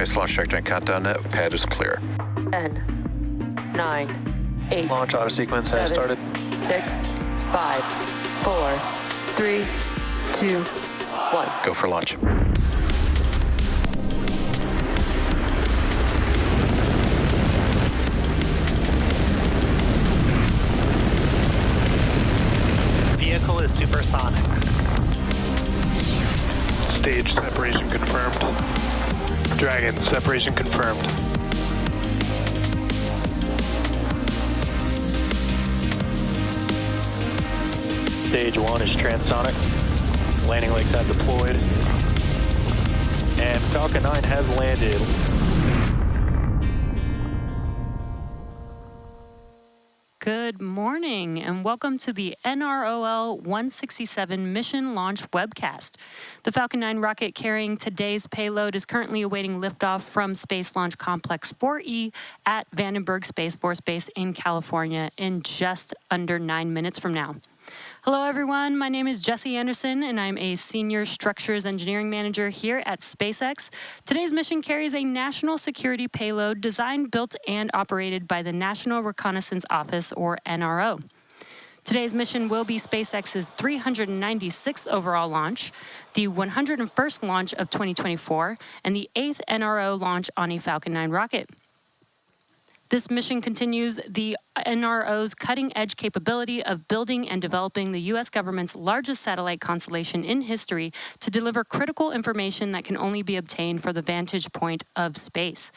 Space launch trajectory countdown net. Pad is clear. 10, 9, 8. Launch auto sequence has started. 6, 5, 4, 3, 2, 1. Go for launch. Vehicle is supersonic. Stage separation confirmed. Dragon, separation confirmed. Stage 1 is transonic. Landing legs have deployed. And Falcon 9 has landed. Good morning and welcome to the NROL-167 mission launch webcast. The Falcon 9 rocket carrying today's payload is currently awaiting liftoff from Space Launch Complex 4E at Vandenberg Space Force Base in California in just under 9 minutes from now. Hello everyone, my name is Jessie Anderson and I'm a Senior Structures Engineering Manager here at SpaceX. Today's mission carries a national security payload designed, built, and operated by the National Reconnaissance Office, or NRO. Today's mission will be SpaceX's 396th overall launch, the 101st launch of 2024, and the 8th NRO launch on a Falcon 9 rocket. This mission continues the NRO's cutting-edge capability of building and developing the U.S. government's largest satellite constellation in history to deliver critical information that can only be obtained from the vantage point of space.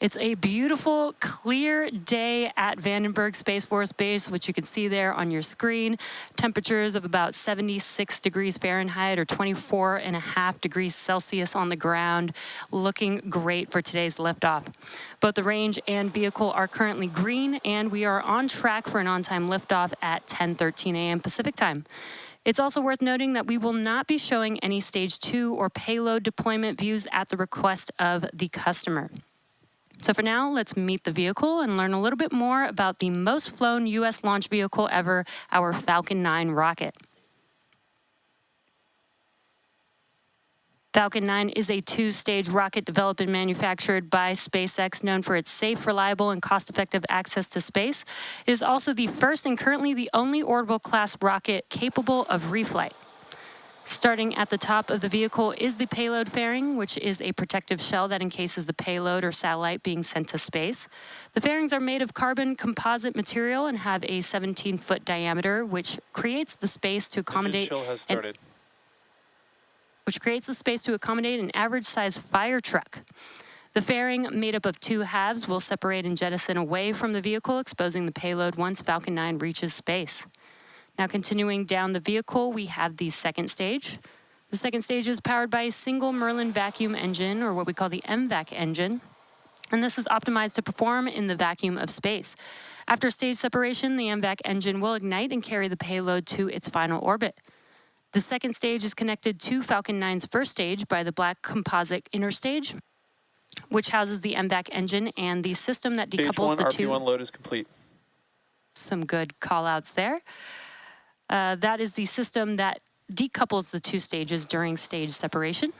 It's a beautiful, clear day at Vandenberg Space Force Base, which you can see there on your screen. Temperatures of about 76 degrees Fahrenheit or 24.5 degrees Celsius on the ground. Looking great for today's liftoff. Both the range and vehicle are currently green, and we are on track for an on-time liftoff at 10:13 a.m. Pacific time. It's also worth noting that we will not be showing any Stage 2 or payload deployment views at the request of the customer. So for now, let's meet the vehicle and learn a little bit more about the most flown U.S. launch vehicle ever, our Falcon 9 rocket. Falcon 9 is a two-stage rocket developed and manufactured by SpaceX, known for its safe, reliable, and cost-effective access to space. It is also the first and currently the only orbital-class rocket capable of reflight. Starting at the top of the vehicle is the payload fairing, which is a protective shell that encases the payload or satellite being sent to space. The fairings are made of carbon composite material and have a 17-foot diameter, which creates the space to accommodate an average-sized fire truck. The fairing, made up of two halves, will separate and jettison away from the vehicle, exposing the payload once Falcon 9 reaches space. Now continuing down the vehicle, we have the second stage. The second stage is powered by a single Merlin vacuum engine, or what we call the MVAC engine. And this is optimized to perform in the vacuum of space. After stage separation, the MVAC engine will ignite and carry the payload to its final orbit. The second stage is connected to Falcon 9's first stage by the black composite inner stage, which houses the MVAC engine and the system that decouples the two. RP1 load is complete. Some good call-outs there. That is the system that decouples the two stages during stage separation.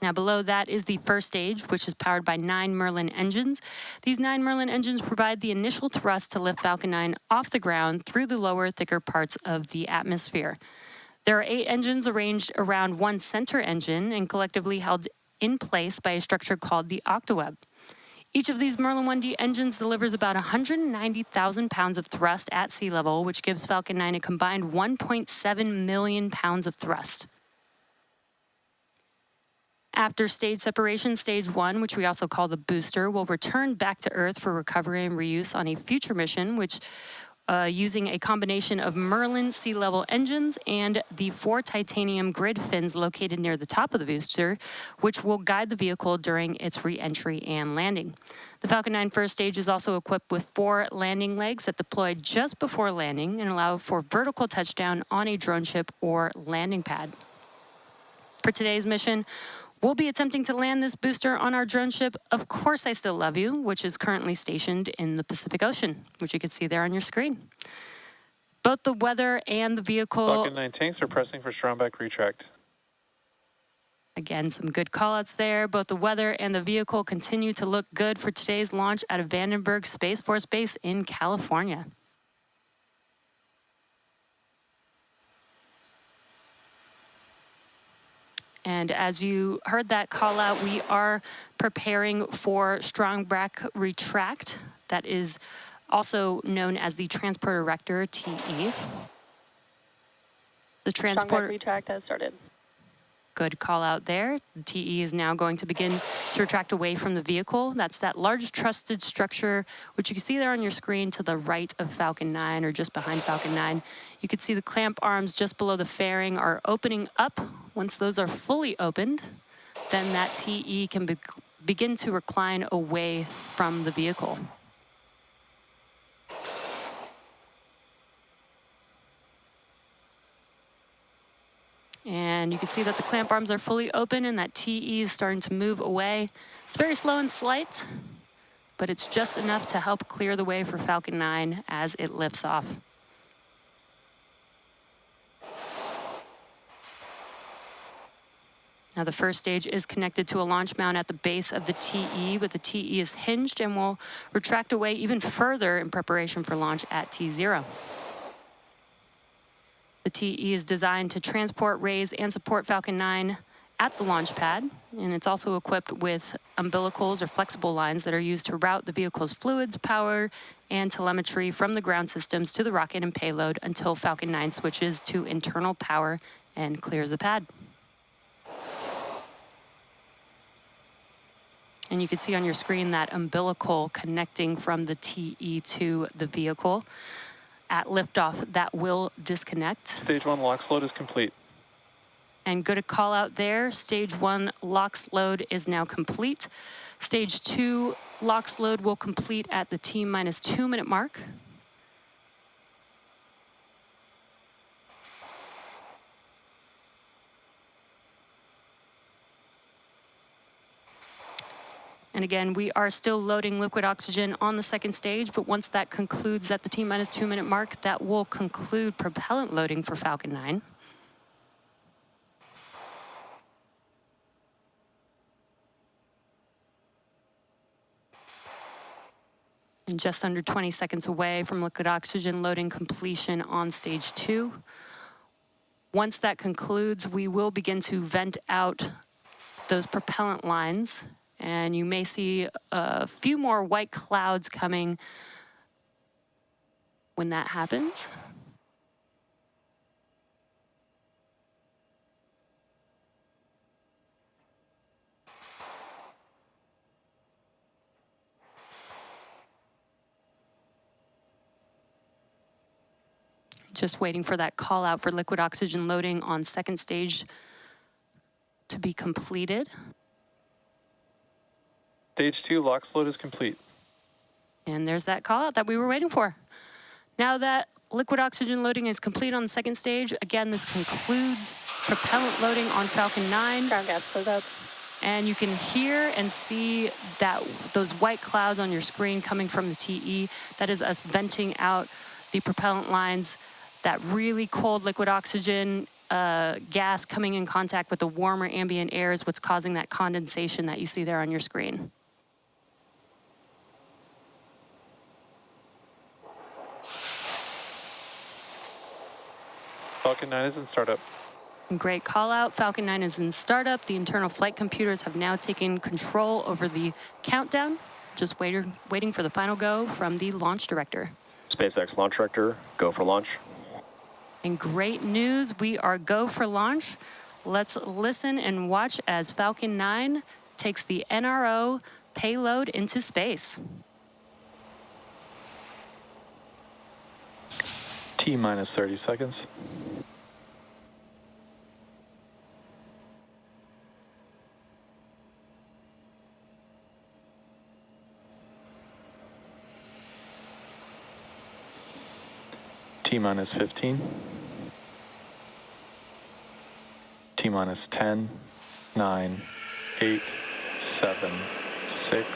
Now below that is the first stage, which is powered by 9 Merlin engines. These 9 Merlin engines provide the initial thrust to lift Falcon 9 off the ground through the lower, thicker parts of the atmosphere. There are 8 engines arranged around one center engine and collectively held in place by a structure called the octaweb. Each of these Merlin 1D engines delivers about 190,000 pounds of thrust at sea level, which gives Falcon 9 a combined 1.7 million pounds of thrust. After stage separation, stage 1, which we also call the booster, will return back to Earth for recovery and reuse on a future mission, which using a combination of Merlin sea-level engines and the 4 titanium grid fins located near the top of the booster, which will guide the vehicle during its re-entry and landing. The Falcon 9 first stage is also equipped with 4 landing legs that deploy just before landing and allow for vertical touchdown on a drone ship or landing pad. For today's mission, we'll be attempting to land this booster on our drone ship, Of Course I Still Love You, which is currently stationed in the Pacific Ocean, which you can see there on your screen. Both the weather and the vehicle... Falcon 9 tanks are pressing for Stromback retract. Again, some good callouts there. Both the weather and the vehicle continue to look good for today's launch out of Vandenberg Space Force Base in California. And as you heard that call out, we are preparing for strong back retract. That is also known as the transport erector, TE. The transport Strong back retract has started. Good call out there. The TE is now going to begin to retract away from the vehicle. That's that large trusted structure, which you can see there on your screen to the right of Falcon 9 or just behind Falcon 9. You can see the clamp arms just below the fairing are opening up. Once those are fully opened, then that TE can begin to recline away from the vehicle. And you can see that the clamp arms are fully open and that TE is starting to move away. It's very slow and slight, but it's just enough to help clear the way for Falcon 9 as it lifts off. Now the first stage is connected to a launch mount at the base of the TE, but the TE is hinged and will retract away even further in preparation for launch at T0. The TE is designed to transport, raise, and support Falcon 9 at the launch pad, and it's also equipped with umbilicals or flexible lines that are used to route the vehicle's fluids, power, and telemetry from the ground systems to the rocket and payload until Falcon 9 switches to internal power and clears the pad. And you can see on your screen that umbilical connecting from the TE to the vehicle. At liftoff, that will disconnect. Stage 1 LOX load is complete. And good call out there. Stage 1 LOX load is now complete. Stage 2 LOX load will complete at the T-minus 2 minute mark. And again, we are still loading liquid oxygen on the second stage, but once that concludes at the T-minus 2 minute mark, that will conclude propellant loading for Falcon 9. And just under 20 seconds away from liquid oxygen loading completion on stage 2. Once that concludes, we will begin to vent out those propellant lines. And you may see a few more white clouds coming when that happens. Just waiting for that call out for liquid oxygen loading on second stage to be completed. Stage 2 LOX load is complete. And there's that call out that we were waiting for. Now that liquid oxygen loading is complete on the second stage, again, this concludes propellant loading on Falcon 9. Ground gas closeout. And you can hear and see that those white clouds on your screen coming from the TE. That is us venting out the propellant lines. That really cold liquid oxygen gas coming in contact with the warmer ambient air is what's causing that condensation that you see there on your screen. Falcon 9 is in startup. Great call out. Falcon 9 is in startup. The internal flight computers have now taken control over the countdown. Just waiting for the final go from the launch director. SpaceX launch director, go for launch. And great news, we are go for launch. Let's listen and watch as Falcon 9 takes the NRO payload into space. T-minus 30 seconds. T-minus 15. T-minus 10, 9, 8, 7, 6,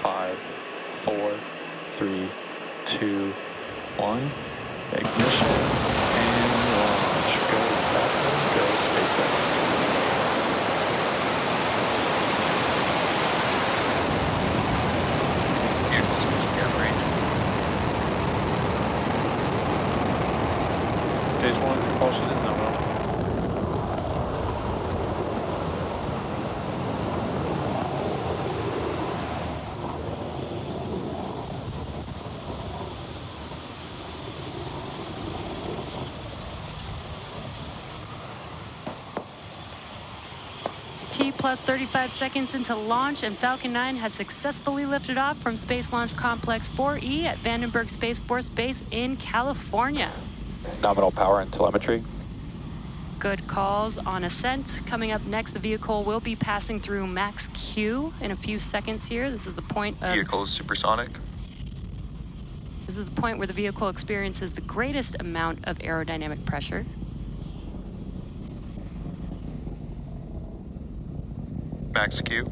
5, 4, 3, 2, 1. Ignition and launch. Go, SpaceX. T plus 35 seconds into launch, and Falcon 9 has successfully lifted off from Space Launch Complex 4E at Vandenberg Space Force Base in California. Nominal power and telemetry. Good calls on ascent. Coming up next, the vehicle will be passing through max Q in a few seconds here. This is the point of... Vehicle is supersonic. This is the point where the vehicle experiences the greatest amount of aerodynamic pressure. Max Q.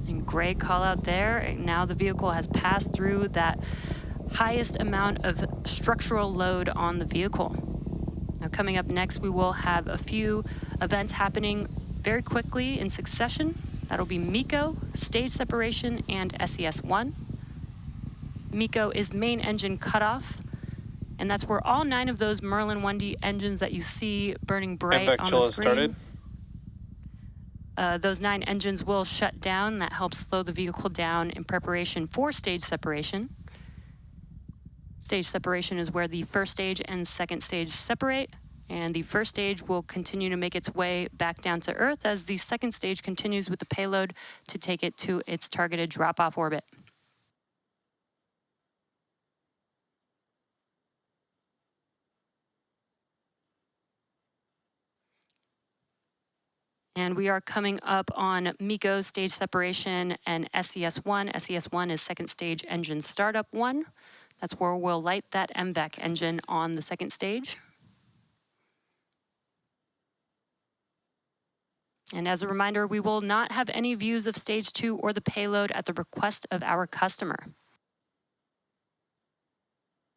And great call out there. Now the vehicle has passed through that highest amount of structural load on the vehicle. Now coming up next, we will have a few events happening very quickly in succession. That'll be MECO, stage separation, and SES-1. MECO is main engine cutoff, and that's where all 9 of those Merlin 1D engines that you see burning bright on the screen. Those 9 engines will shut down. That helps slow the vehicle down in preparation for stage separation. Stage separation is where the first stage and second stage separate, and the first stage will continue to make its way back down to Earth as the second stage continues with the payload to take it to its targeted drop-off orbit. And we are coming up on MECO stage separation and SES-1. SES-1 is second stage engine startup 1. That's where we'll light that MVAC engine on the second stage. And as a reminder, we will not have any views of stage 2 or the payload at the request of our customer.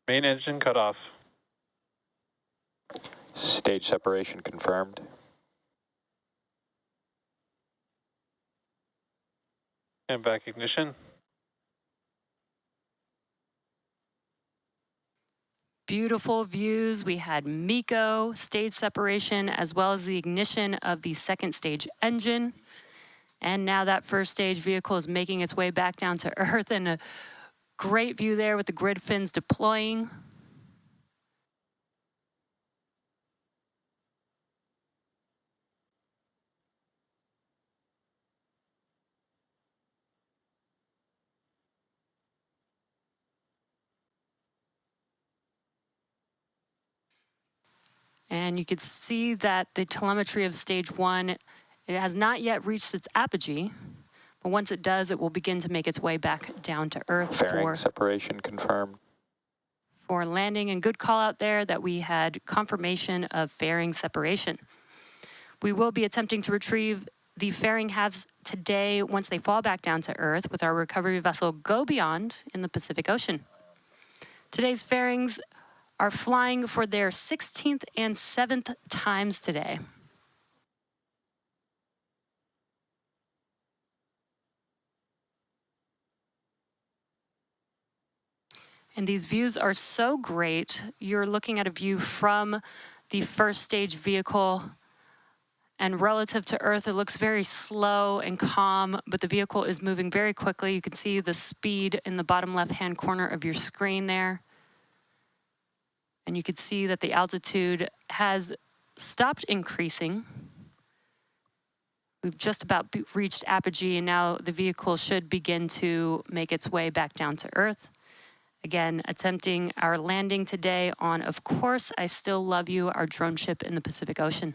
Main engine cut off. Stage separation confirmed. MVAC ignition. Beautiful views. We had MECO, stage separation, as well as the ignition of the second stage engine. And now that first stage vehicle is making its way back down to Earth, and a great view there with the grid fins deploying. And you can see that the telemetry of stage 1, it has not yet reached its apogee, but once it does, it will begin to make its way back down to Earth Fairing separation confirmed. For landing. And good call out there that we had confirmation of fairing separation. We will be attempting to retrieve the fairing halves today once they fall back down to Earth with our recovery vessel Go Beyond in the Pacific Ocean. Today's fairings are flying for their 16th and 7th times today. And these views are so great. You're looking at a view from the first stage vehicle, and relative to Earth, it looks very slow and calm, but the vehicle is moving very quickly. You can see the speed in the bottom left-hand corner of your screen there. And you can see that the altitude has stopped increasing. We've just about reached apogee, and now the vehicle should begin to make its way back down to Earth. Again, attempting our landing today on, of course, I Still Love You, our drone ship in the Pacific Ocean.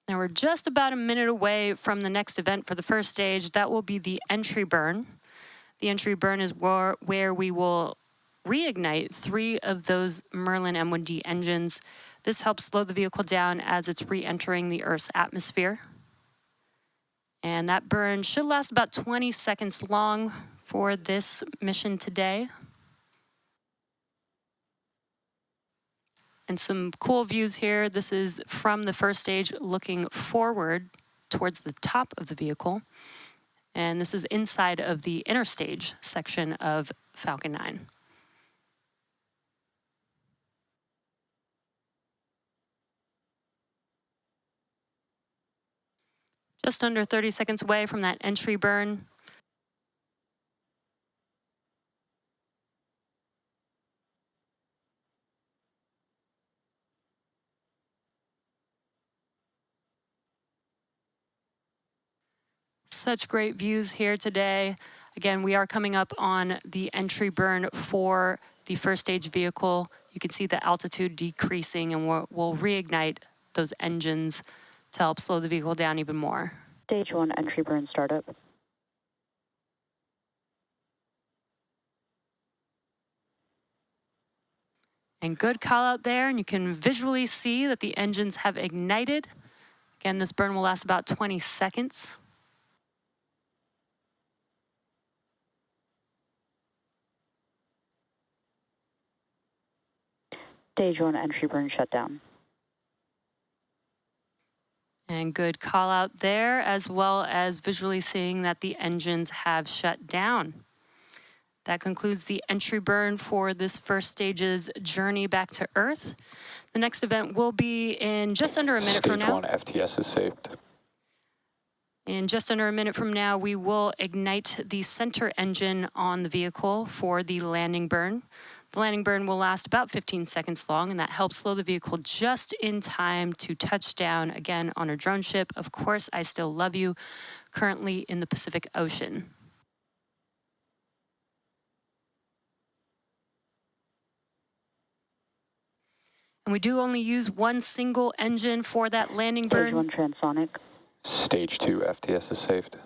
Now we're just about a minute away from the next event for the first stage. That will be the entry burn. The entry burn is where we will reignite 3 of those Merlin M1D engines. This helps slow the vehicle down as it's re-entering the Earth's atmosphere. And that burn should last about 20 seconds long for this mission today. And some cool views here. This is from the first stage looking forward towards the top of the vehicle. And this is inside of the inner stage section of Falcon 9. Just under 30 seconds away from that entry burn. Such great views here today. Again, we are coming up on the entry burn for the first stage vehicle. You can see the altitude decreasing, and we'll reignite those engines to help slow the vehicle down even more. Stage 1 entry burn startup. And good call out there, and you can visually see that the engines have ignited. Again, this burn will last about 20 seconds. Stage 1 entry burn shutdown. And good call out there, as well as visually seeing that the engines have shut down. That concludes the entry burn for this first stage's journey back to Earth. The next event will be in just under a minute from now. Stage 1 FTS is saved. In just under a minute from now, we will ignite the center engine on the vehicle for the landing burn. The landing burn will last about 15 seconds long, and that helps slow the vehicle just in time to touch down again on a drone ship. Of course, I Still Love You, currently in the Pacific Ocean. And we do only use one single engine for that landing burn. Stage 1 transonic. Stage 2 FTS is saved.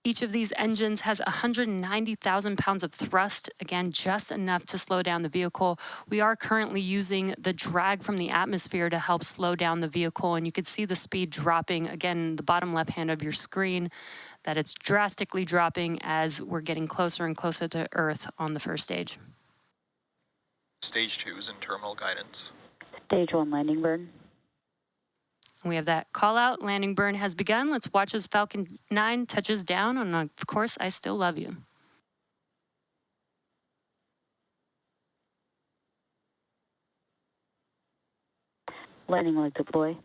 Each of these engines has 190,000 pounds of thrust, again, just enough to slow down the vehicle. We are currently using the drag from the atmosphere to help slow down the vehicle, and you can see the speed dropping, again, the bottom left hand of your screen, that it's drastically dropping as we're getting closer and closer to Earth on the first stage. Stage 2 is in terminal guidance. Stage 1 landing burn. We have that call out. Landing burn has begun. Let's watch as Falcon 9 touches down on, of course, I Still Love You. Landing leg deploy.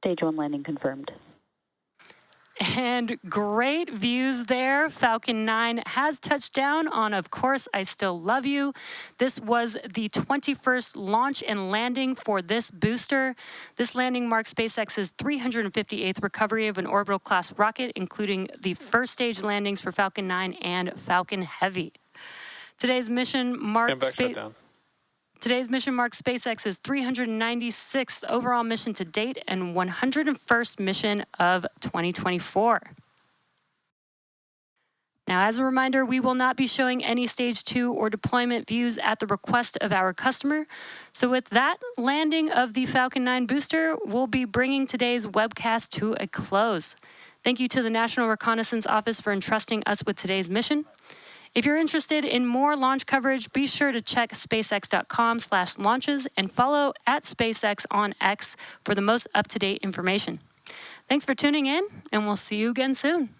Stage 1 landing confirmed. And great views there. Falcon 9 has touched down on, of course, I Still Love You. This was the 21st launch and landing for this booster. This landing marks SpaceX's 358th recovery of an orbital class rocket, including the first stage landings for Falcon 9 and Falcon Heavy. Today's mission marks SpaceX's 396th overall mission to date and 101st mission of 2024. Now, as a reminder, we will not be showing any Stage 2 or deployment views at the request of our customer. So with that landing of the Falcon 9 booster, we'll be bringing today's webcast to a close. Thank you to the National Reconnaissance Office for entrusting us with today's mission. If you're interested in more launch coverage, be sure to check spacex.com/launches and follow @SpaceX on X for the most up-to-date information. Thanks for tuning in, and we'll see you again soon.